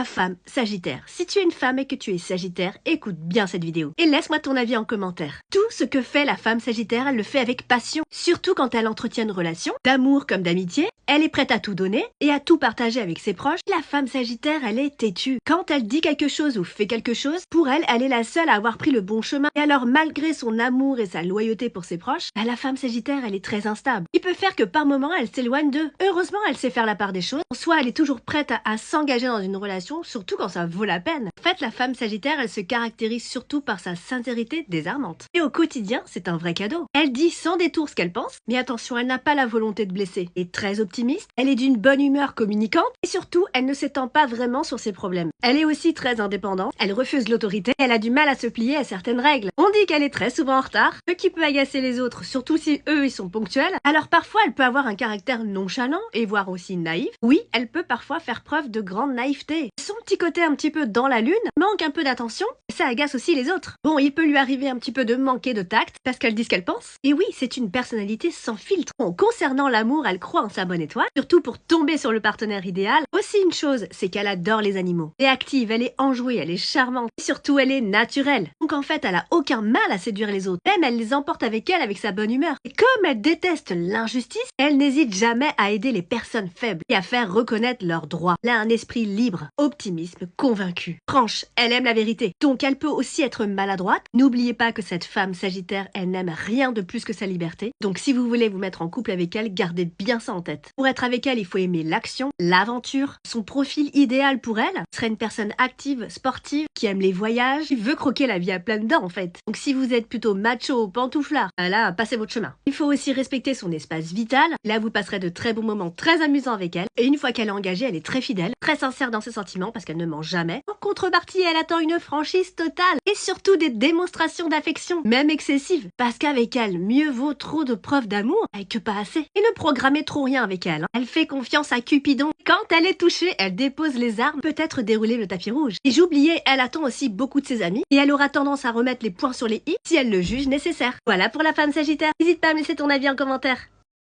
La femme Sagittaire. Si tu es une femme et que tu es Sagittaire, écoute bien cette vidéo et laisse-moi ton avis en commentaire. Tout ce que fait la femme Sagittaire, elle le fait avec passion, surtout quand elle entretient une relation, d'amour comme d'amitié. Elle est prête à tout donner et à tout partager avec ses proches. La femme Sagittaire, elle est têtue. Quand elle dit quelque chose ou fait quelque chose, pour elle, elle est la seule à avoir pris le bon chemin. Et alors, malgré son amour et sa loyauté pour ses proches, la femme Sagittaire, elle est très instable. Il peut faire que par moments, elle s'éloigne d'eux. Heureusement, elle sait faire la part des choses. Soit elle est toujours prête à s'engager dans une relation, surtout quand ça vaut la peine. En fait, la femme Sagittaire, elle se caractérise surtout par sa sincérité désarmante. Et au quotidien, c'est un vrai cadeau. Elle dit sans détour ce qu'elle pense, mais attention, elle n'a pas la volonté de blesser. Et très optimiste, elle est d'une bonne humeur communicante, et surtout, elle ne s'étend pas vraiment sur ses problèmes. Elle est aussi très indépendante, elle refuse l'autorité, elle a du mal à se plier à certaines règles. On dit qu'elle est très souvent en retard, ce qui peut agacer les autres, surtout si eux, ils sont ponctuels. Alors parfois, elle peut avoir un caractère nonchalant, et voire aussi naïf. Oui, elle peut parfois faire preuve de grande naïveté. Son petit côté un petit peu dans la lune manque un peu d'attention, et ça agace aussi les autres. Bon, il peut lui arriver un petit peu de manquer de tact, parce qu'elle dit ce qu'elle pense. Et oui, c'est une personnalité sans filtre. Bon, concernant l'amour, elle croit en sa bonne étoile, surtout pour tomber sur le partenaire idéal. Aussi une chose, c'est qu'elle adore les animaux. Elle est active, elle est enjouée, elle est charmante, et surtout elle est naturelle. Donc en fait, elle a aucun mal à séduire les autres. Même elle les emporte avec elle avec sa bonne humeur. Et comme elle déteste l'injustice, elle n'hésite jamais à aider les personnes faibles et à faire reconnaître leurs droits. Elle a un esprit libre, optimisme, convaincu. Franche, elle aime la vérité. Donc elle peut aussi être maladroite. N'oubliez pas que cette femme Sagittaire, elle n'aime rien de plus que sa liberté. Donc si vous voulez vous mettre en couple avec elle, gardez bien ça en tête. Pour être avec elle, il faut aimer l'action, l'aventure. Son profil idéal pour elle serait une personne active, sportive, qui aime les voyages, qui veut croquer la vie à pleines dents en fait. Donc si vous êtes plutôt macho, pantouflard, là, passez votre chemin. Il faut aussi respecter son espace vital. Là, vous passerez de très bons moments très amusants avec elle. Et une fois qu'elle est engagée, elle est très fidèle, très sincère dans ses sentiments parce qu'elle ne ment jamais. En contrepartie, elle attend une franchise totale et surtout des démonstrations d'affection, même excessives. Parce qu'avec elle, mieux vaut trop de preuves d'amour que pas assez. Et ne programmez trop rien avec elle. Elle fait confiance à Cupidon. Quand elle est touchée, elle dépose les armes, peut-être dérouler le tapis rouge. Et j'oubliais, elle attend aussi beaucoup de ses amis et elle aura tendance à remettre les points sur les i si elle le juge nécessaire. Voilà pour la femme Sagittaire. N'hésite pas à me laisser ton avis en commentaire.